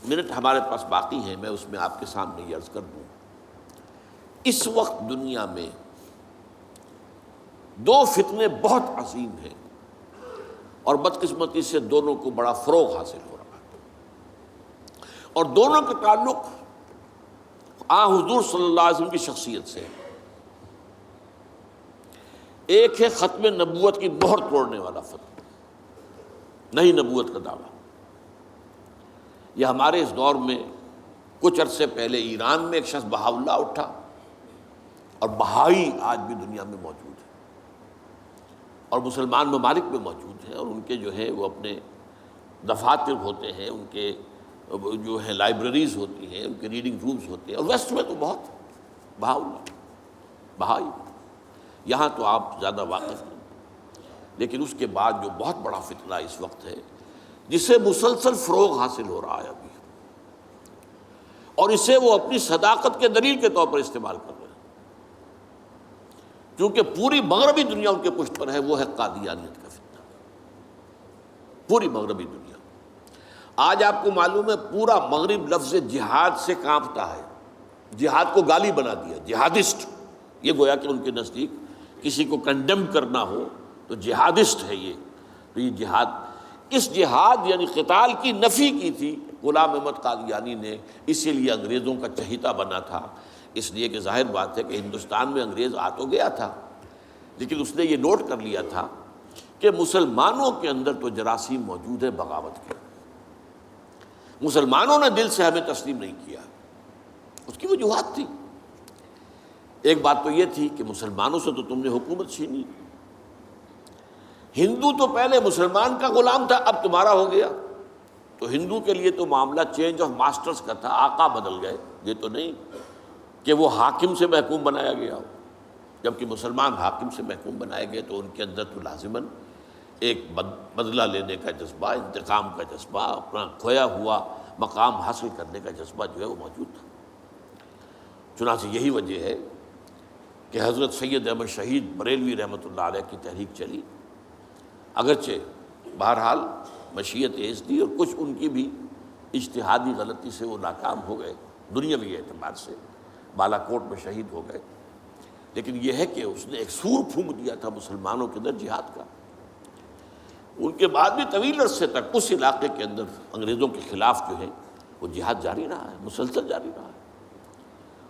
Minute ہمارے پاس باقی ہیں، میں اس میں آپ کے سامنے یہ عرض کر دوں، اس وقت دنیا میں دو فتنے بہت عظیم ہیں، اور بدقسمتی سے دونوں کو بڑا فروغ حاصل ہو رہا ہے، اور دونوں کا تعلق حضور صلی اللہ علیہ وسلم کی شخصیت سے ہے۔ ایک ہے ختم نبوت کی مہر توڑنے والا فتنہ، نئی نبوت کا دعویٰ۔ یہ ہمارے اس دور میں کچھ عرصے پہلے ایران میں ایک شخص بہاء اللہ اٹھا، اور بہائی آج بھی دنیا میں موجود ہے، اور مسلمان ممالک میں موجود ہیں، اور ان کے جو ہے وہ اپنے دفاتر ہوتے ہیں، ان کے جو ہے لائبریریز ہوتی ہیں، ان کے ریڈنگ رومز ہوتے ہیں، اور ویسٹ میں تو بہت بہاء اللہ بہائی، یہاں تو آپ زیادہ واقف ہیں۔ لیکن اس کے بعد جو بہت بڑا فتنہ اس وقت ہے، جسے مسلسل فروغ حاصل ہو رہا ہے ابھی، اور اسے وہ اپنی صداقت کے دلیل کے طور پر استعمال کر رہے ہیں، کیونکہ پوری مغربی دنیا ان کے پشت پر ہے، وہ ہے قادیانیت کا فتنہ۔ پوری مغربی دنیا آج آپ کو معلوم ہے پورا مغرب لفظ جہاد سے کانپتا ہے، جہاد کو گالی بنا دیا، جہادسٹ، یہ گویا کہ ان کے نزدیک کسی کو کنڈیم کرنا ہو تو جہادسٹ ہے یہ۔ تو یہ جہاد، اس جہاد یعنی قتال کی نفی کی تھی غلام احمد قادیانی نے، اسی لیے انگریزوں کا چہیتا بنا تھا، اس لیے کہ ظاہر بات ہے کہ ہندوستان میں انگریز آ تو گیا تھا، لیکن اس نے یہ نوٹ کر لیا تھا کہ مسلمانوں کے اندر تو جراثیم موجود ہے بغاوت کے، مسلمانوں نے دل سے ہمیں تسلیم نہیں کیا، اس کی وجوہات تھی۔ ایک بات تو یہ تھی کہ مسلمانوں سے تو تم نے حکومت چھینی، ہندو تو پہلے مسلمان کا غلام تھا، اب تمہارا ہو گیا، تو ہندو کے لیے تو معاملہ چینج آف ماسٹرز کا تھا، آقا بدل گئے، یہ تو نہیں کہ وہ حاکم سے محکوم بنایا گیا ہو، جبکہ مسلمان حاکم سے محکوم بنائے گئے تو ان کے اندر تو لازماً ایک بدلہ لینے کا جذبہ، انتقام کا جذبہ، اپنا کھویا ہوا مقام حاصل کرنے کا جذبہ جو ہے وہ موجود تھا۔ چنانچہ یہی وجہ ہے کہ حضرت سید احمد شہید بریلوی رحمۃ اللہ علیہ کی تحریک چلی، اگرچہ بہرحال مشیت ایز تھی اور کچھ ان کی بھی اجتہادی غلطی سے وہ ناکام ہو گئے، دنیاوی اعتبار سے بالا کوٹ میں شہید ہو گئے، لیکن یہ ہے کہ اس نے ایک سور پھونک دیا تھا مسلمانوں کے اندر جہاد کا۔ ان کے بعد بھی طویل عرصے تک اس علاقے کے اندر انگریزوں کے خلاف جو ہے وہ جہاد جاری رہا ہے، مسلسل جاری رہا ہے،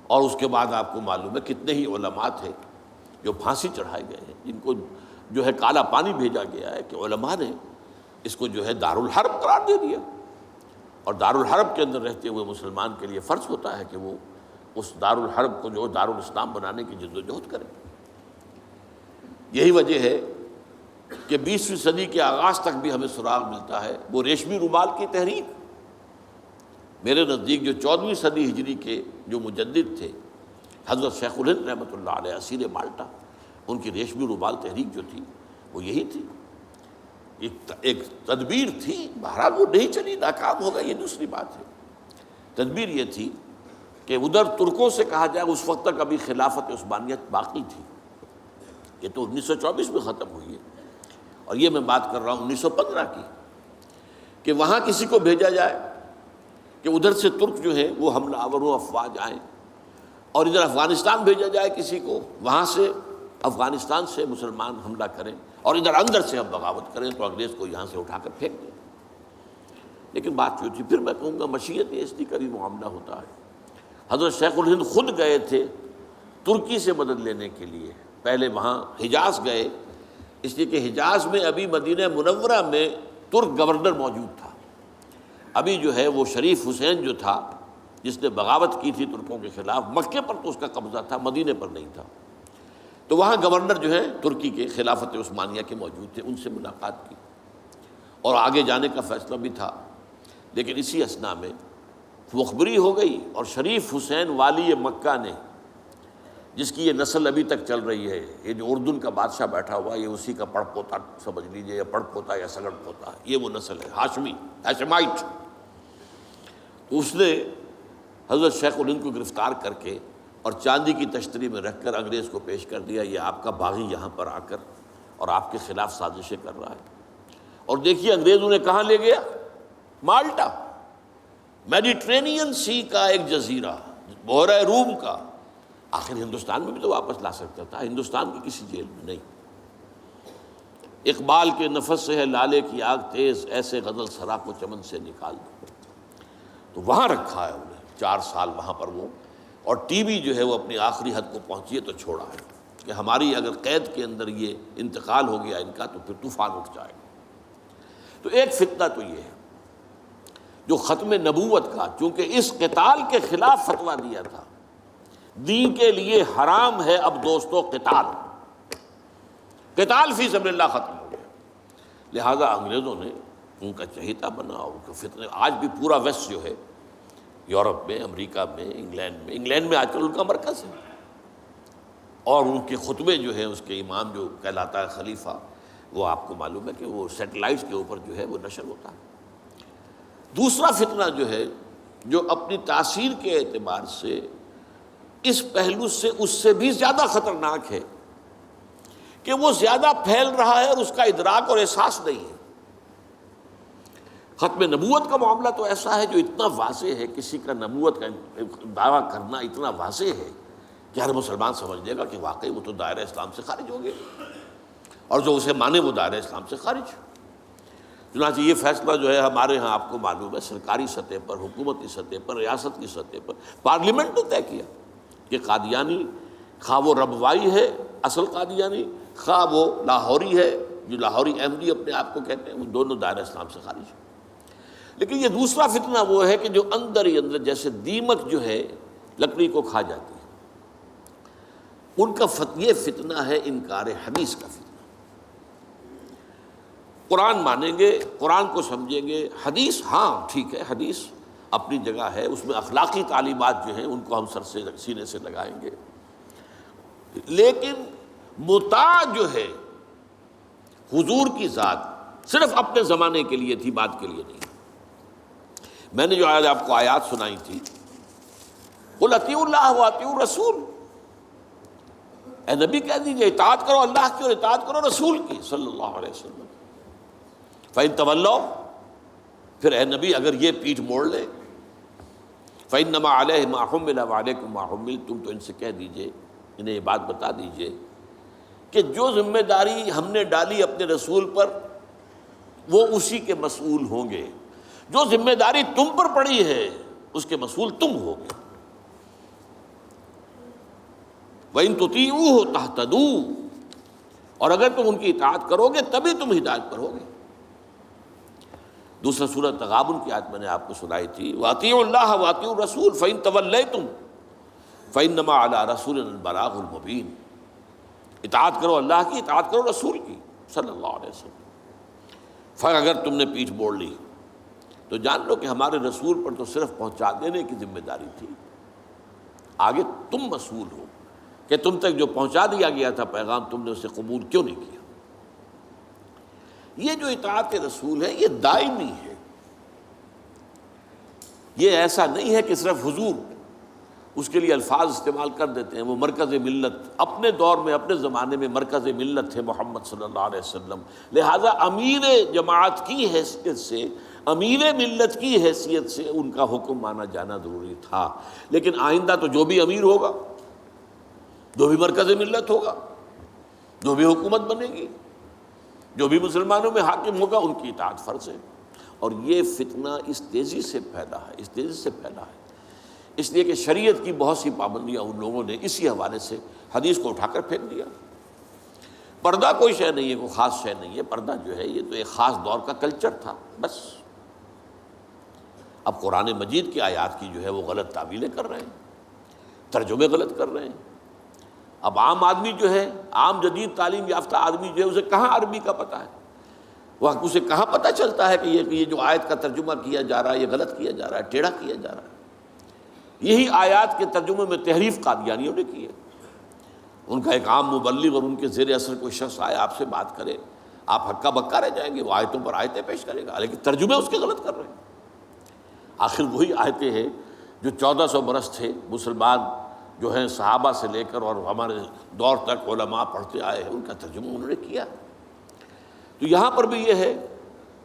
اور اس کے بعد آپ کو معلوم ہے کتنے ہی علماء تھے جو پھانسی چڑھائے گئے ہیں، جن کو جو ہے کالا پانی بھیجا گیا ہے کہ علماء نے اس کو جو ہے دارالحرب قرار دے دیا، اور دارالحرب کے اندر رہتے ہوئے مسلمان کے لیے فرض ہوتا ہے کہ وہ اس دارالحرب کو جو دارالاسلام بنانے کی جد و جہد کرے۔ یہی وجہ ہے کہ 20ویں صدی کے آغاز تک بھی ہمیں سراغ ملتا ہے وہ ریشمی رومال کی تحریک۔ میرے نزدیک جو 14ویں صدی ہجری کے جو مجدد تھے حضرت شیخ الہند رحمۃ اللہ علیہ اسیر مالٹا، ان کی ریشمی رومال تحریک جو تھی وہ یہی تھی، ایک تدبیر تھی، بہرحال وہ نہیں چلی، ناکام ہو گئی، یہ دوسری بات ہے۔ تدبیر یہ تھی کہ ادھر ترکوں سے کہا جائے اس وقت تک ابھی خلافت عثمانیت باقی تھی، یہ تو 1924 میں ختم ہوئی ہے، اور یہ میں بات کر رہا ہوں 1915 کی، کہ وہاں کسی کو بھیجا جائے کہ ادھر سے ترک جو ہے وہ حملہ آوروں افواج آئیں، اور ادھر افغانستان بھیجا جائے کسی کو، وہاں سے افغانستان سے مسلمان حملہ کریں، اور ادھر اندر سے ہم بغاوت کریں تو انگریز کو یہاں سے اٹھا کر پھینک دیں۔ لیکن بات جو تھی، پھر میں کہوں گا مشیت ایسی کا بھی معاملہ ہوتا ہے۔ حضرت شیخ الہند خود گئے تھے ترکی سے مدد لینے کے لیے، پہلے وہاں حجاز گئے، اس لیے کہ حجاز میں ابھی مدینہ منورہ میں ترک گورنر موجود تھا، ابھی جو ہے وہ شریف حسین جو تھا جس نے بغاوت کی تھی ترکوں کے خلاف، مکے پر تو اس کا قبضہ تھا، مدینے پر نہیں تھا، تو وہاں گورنر جو ہے ترکی کے خلافت عثمانیہ کے موجود تھے، ان سے ملاقات کی اور آگے جانے کا فیصلہ بھی تھا۔ لیکن اسی اثناء میں مخبری ہو گئی، اور شریف حسین والی مکہ نے، جس کی یہ نسل ابھی تک چل رہی ہے، یہ جو اردن کا بادشاہ بیٹھا ہوا ہے، یہ اسی کا پڑ پوتا سمجھ لیجئے، یا پڑ پوتا یا سگڑ پوتا، یہ وہ نسل ہے ہاشمی، ہاشمائٹ۔ تو اس نے حضرت شیخ الہند کو گرفتار کر کے اور چاندی کی تشتری میں رکھ کر انگریز کو پیش کر دیا، یہ آپ کا باغی یہاں پر آ کر اور آپ کے خلاف سازشیں کر رہا ہے۔ اور دیکھیے انگریز انہیں کہاں لے گیا، مالٹا۔ میڈیٹرینین سی کا ایک جزیرہ، بحیرہ روم کا، آخر ہندوستان میں بھی تو واپس لا سکتا تھا، ہندوستان کی کسی جیل میں نہیں۔ اقبال کے نفس سے ہے لالے کی آگ تیز، ایسے غزل سرا کو چمن سے نکال دو، تو وہاں رکھا ہے انہیں 4 سال وہاں پر وہ، اور ٹی بی جو ہے وہ اپنی آخری حد کو پہنچی ہے تو چھوڑا ہے کہ ہماری اگر قید کے اندر یہ انتقال ہو گیا ان کا تو پھر طوفان اٹھ جائے گا۔ تو ایک فتنہ تو یہ ہے جو ختم نبوت کا، چونکہ اس قتال کے خلاف فتویٰ دیا تھا، دین کے لیے حرام ہے اب دوستو قتال، قتال فی سبیل اللہ ختم ہو گیا، لہذا انگریزوں نے ان کا چہیتا بنا، ان کے فتنے، آج بھی پورا ویسٹ جو ہے، یورپ میں، امریکہ میں، انگلینڈ میں آج کل ان کا مرکز ہے، اور ان کے خطبے جو ہیں اس کے امام جو کہلاتا ہے خلیفہ، وہ آپ کو معلوم ہے کہ وہ سیٹلائٹس کے اوپر جو ہے وہ نشر ہوتا ہے۔ دوسرا فتنہ جو ہے جو اپنی تاثیر کے اعتبار سے اس پہلو سے اس سے بھی زیادہ خطرناک ہے کہ وہ زیادہ پھیل رہا ہے اور اس کا ادراک اور احساس نہیں ہے۔ ختم نبوت کا معاملہ تو ایسا ہے جو اتنا واضح ہے، کسی کا نبوت کا دعویٰ کرنا اتنا واضح ہے کہ ہر مسلمان سمجھ لے گا کہ واقعی وہ تو دائرہ اسلام سے خارج ہو گیا، اور جو اسے مانے وہ دائرہ اسلام سے خارج۔ چنانچہ یہ فیصلہ جو ہے ہمارے ہاں آپ کو معلوم ہے سرکاری سطح پر، حکومتی سطح پر، ریاست کی سطح پر، پارلیمنٹ نے طے کیا کہ قادیانی خواہ وہ ربوائی ہے اصل قادیانی، خواہ وہ لاہوری ہے جو لاہوری احمدی اپنے آپ کو کہتے ہیں، وہ دونوں دائرہ اسلام سے خارج ہیں۔ لیکن یہ دوسرا فتنہ وہ ہے کہ جو اندر ہی اندر جیسے دیمک جو ہے لکڑی کو کھا جاتی ہے، ان کا یہ فتنہ ہے انکار حدیث کا فتنہ۔ قرآن مانیں گے، قرآن کو سمجھیں گے، حدیث ہاں ٹھیک ہے، حدیث اپنی جگہ ہے، اس میں اخلاقی تعلیمات جو ہیں ان کو ہم سر سے سینے سے لگائیں گے، لیکن مطاع جو ہے حضور کی ذات صرف اپنے زمانے کے لیے تھی، بعد کے لیے نہیں۔ میں نے جو آج آپ کو آیات سنائی تھی، قل اطیعوا اللہ واطیعوا الرسول، اے نبی کہہ دیجئے اطاعت کرو اللہ کی اور اطاعت کرو رسول کی صلی اللہ علیہ وسلم۔ فَإِن تَوَلَّوْا، پھر اے نبی اگر یہ پیٹھ موڑ لے، فَإِنَّمَا عَلَيْهِ مَا حُمِّلَ وَعَلَيْكُمْ مَا حُمِّلْتُمْ، تو ان سے کہہ دیجئے، انہیں یہ بات بتا دیجئے کہ جو ذمہ داری ہم نے ڈالی اپنے رسول پر وہ اسی کے مسئول ہوں گے، جو ذمہ داری تم پر پڑی ہے اس کے مسئول تم ہوگے۔ وَإِن تُطِيعُوهُ تَهْتَدُوا، اور اگر تم ان کی اطاعت کرو گے تبھی تم ہدایت پر ہوگے۔ دوسرا سورۃ تغابن کی آیت میں نے آپ کو سنائی تھی، وَأَطِيعُوا اللَّهَ وَأَطِيعُوا الرَّسُولَ فَإِن تَوَلَّيْتُمْ فَإِنَّمَا عَلَىٰ رَسُولِنَا الْبَلَاغُ الْمُبِينُ، اطاعت کرو اللہ کی، اطاعت کرو رسول کی صلی اللہ علیہ وسلم۔ پھر اگر تم نے پیٹھ موڑ لی تو جان لو کہ ہمارے رسول پر تو صرف پہنچا دینے کی ذمہ داری تھی، آگے تم مسئول ہو کہ تم تک جو پہنچا دیا گیا تھا پیغام تم نے اسے قبول کیوں نہیں کیا۔ یہ جو اطاعت رسول ہے یہ دائمی ہے، یہ ایسا نہیں ہے کہ صرف حضور اس کے لیے الفاظ استعمال کر دیتے ہیں۔ وہ مرکز ملت اپنے دور میں، اپنے زمانے میں مرکز ملت تھے محمد صلی اللہ علیہ وسلم، لہٰذا امیر جماعت کی حیثیت سے، امیر ملت کی حیثیت سے ان کا حکم مانا جانا ضروری تھا۔ لیکن آئندہ تو جو بھی امیر ہوگا، جو بھی مرکز ملت ہوگا، جو بھی حکومت بنے گی، جو بھی مسلمانوں میں حاکم ہوگا، ان کی اطاعت فرض ہے۔ اور یہ فتنہ اس تیزی سے پھیلا ہے، اس تیزی سے پھیلا ہے، اس لیے کہ شریعت کی بہت سی پابندیاں ان لوگوں نے اسی حوالے سے حدیث کو اٹھا کر پھینک دیا۔ پردہ کوئی شے نہیں ہے، کوئی خاص شے نہیں ہے، پردہ جو ہے یہ تو ایک خاص دور کا کلچر تھا بس۔ اب قرآن مجید کی آیات کی جو ہے وہ غلط تعویلیں کر رہے ہیں، ترجمے غلط کر رہے ہیں۔ اب عام آدمی جو ہے، عام جدید تعلیم یافتہ آدمی جو ہے، اسے کہاں عربی کا پتہ ہے، وہ اسے کہاں پتہ چلتا ہے کہ یہ جو آیت کا ترجمہ کیا جا رہا ہے یہ غلط کیا جا رہا ہے، ٹیڑھا کیا جا رہا ہے۔ یہی آیات کے ترجمے میں تحریف قادیانیوں نے کی ہے۔ ان کا ایک عام مبلغ اور ان کے زیر اثر کوئی شخص آئے آپ سے بات کرے، آپ ہکا بکا رہ جائیں گے، وہ آیتوں پر آیتیں پیش کرے گا، لیکن ترجمے اس کے غلط کر رہے ہیں۔ آخر وہی آیتیں ہیں جو 1400 برس تھے مسلمان جو ہیں صحابہ سے لے کر اور ہمارے دور تک علماء پڑھتے آئے ہیں، ان کا ترجمہ انہوں نے کیا۔ تو یہاں پر بھی یہ ہے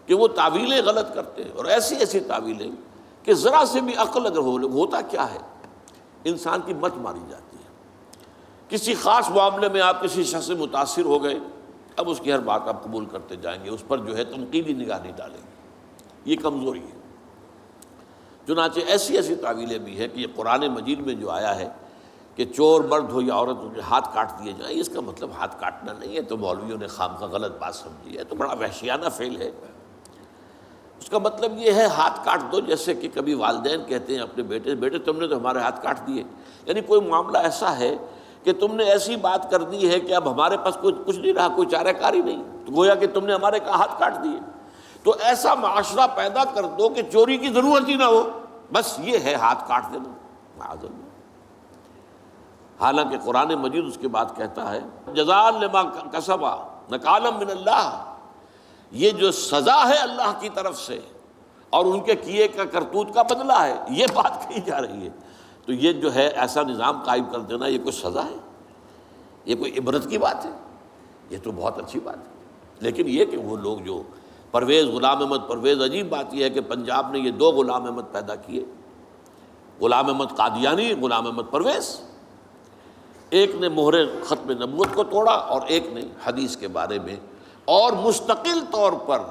کہ وہ تعویلیں غلط کرتے ہیں، اور ایسی ایسی تعویلیں کہ ذرا سے بھی عقل اگر ہوتا کیا ہے، انسان کی مت ماری جاتی ہے۔ کسی خاص معاملے میں آپ کسی شخص سے متاثر ہو گئے، اب اس کی ہر بات آپ قبول کرتے جائیں گے، اس پر جو ہے تنقیدی نگاہ نہیں ڈالیں گے، یہ کمزوری ہے۔ چنانچہ ایسی ایسی تعویلیں بھی ہیں کہ یہ قرآن مجید میں جو آیا ہے کہ چور مرد ہو یا عورت ہو کے ہاتھ کاٹ دیے جائیں، اس کا مطلب ہاتھ کاٹنا نہیں ہے، تو مولویوں نے خامخواہ غلط بات سمجھی ہے، تو بڑا وحشیانہ فعل ہے۔ اس کا مطلب یہ ہے ہاتھ کاٹ دو، جیسے کہ کبھی والدین کہتے ہیں اپنے بیٹے، بیٹے تم نے تو ہمارے ہاتھ کاٹ دیے، یعنی کوئی معاملہ ایسا ہے کہ تم نے ایسی بات کر دی ہے کہ اب ہمارے پاس کچھ نہیں رہا، کوئی چارہ کاری نہیں، تو گویا کہ تم نے ہمارے ہاتھ کاٹ دیے۔ تو ایسا معاشرہ پیدا کر دو کہ چوری کی ضرورت ہی نہ ہو، بس یہ ہے ہاتھ کاٹ دینا، معاذ اللہ۔ حالانکہ قرآن مجید اس کے بعد کہتا ہے جزاء لما کسبا نکالا من اللہ، یہ جو سزا ہے اللہ کی طرف سے اور ان کے کیے کا کرتوت کا بدلہ ہے، یہ بات کہی جا رہی ہے۔ تو یہ جو ہے ایسا نظام قائم کر دینا، یہ کوئی سزا ہے، یہ کوئی عبرت کی بات ہے، یہ تو بہت اچھی بات ہے۔ لیکن یہ کہ وہ لوگ جو پرویز غلام احمد پرویز، عجیب بات یہ ہے کہ پنجاب نے یہ دو غلام احمد پیدا کیے، غلام احمد قادیانی، غلام احمد پرویز، ایک نے مہر ختم نبوت کو توڑا اور ایک نے حدیث کے بارے میں اور مستقل طور پر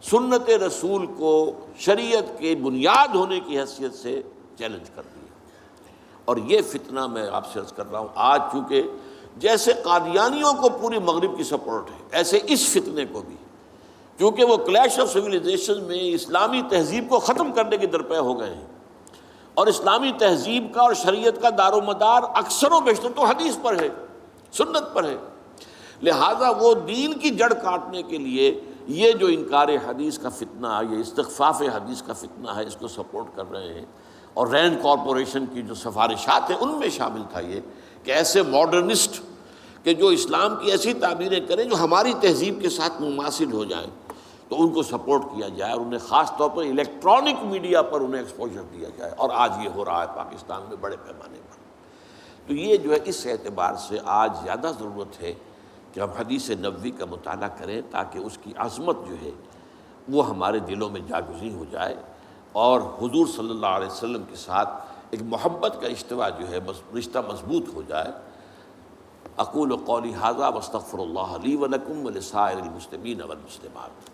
سنت رسول کو شریعت کے بنیاد ہونے کی حیثیت سے چیلنج کر دیا۔ اور یہ فتنہ میں آپ سے عرض کر رہا ہوں، آج چونکہ جیسے قادیانیوں کو پوری مغرب کی سپورٹ ہے، ایسے اس فتنے کو بھی، کیونکہ وہ کلیش آف سویلائزیشن میں اسلامی تہذیب کو ختم کرنے کے درپے ہو گئے ہیں، اور اسلامی تہذیب کا اور شریعت کا دار و مدار اکثر و بیشتر تو حدیث پر ہے، سنت پر ہے، لہٰذا وہ دین کی جڑ کاٹنے کے لیے یہ جو انکار حدیث کا فتنہ، یہ استخفاف حدیث کا فتنہ ہے، اس کو سپورٹ کر رہے ہیں۔ اور رینڈ کارپوریشن کی جو سفارشات ہیں ان میں شامل تھا یہ کہ ایسے ماڈرنسٹ کہ جو اسلام کی ایسی تعبیریں کریں جو ہماری تہذیب کے ساتھ مماثل ہو جائیں، تو ان کو سپورٹ کیا جائے اور انہیں خاص طور پر الیکٹرانک میڈیا پر انہیں ایکسپوجر دیا جائے، اور آج یہ ہو رہا ہے پاکستان میں بڑے پیمانے پر۔ تو یہ جو ہے اس اعتبار سے آج زیادہ ضرورت ہے کہ ہم حدیث نبوی کا مطالعہ کریں، تاکہ اس کی عظمت جو ہے وہ ہمارے دلوں میں جاگزیں ہو جائے، اور حضور صلی اللہ علیہ وسلم کے ساتھ ایک محبت کا اشتوا جو ہے رشتہ مضبوط ہو جائے۔ اقول قولی ھذا واستغفر اللہ لی ولکم ولسائر المسلمین والمسلمات۔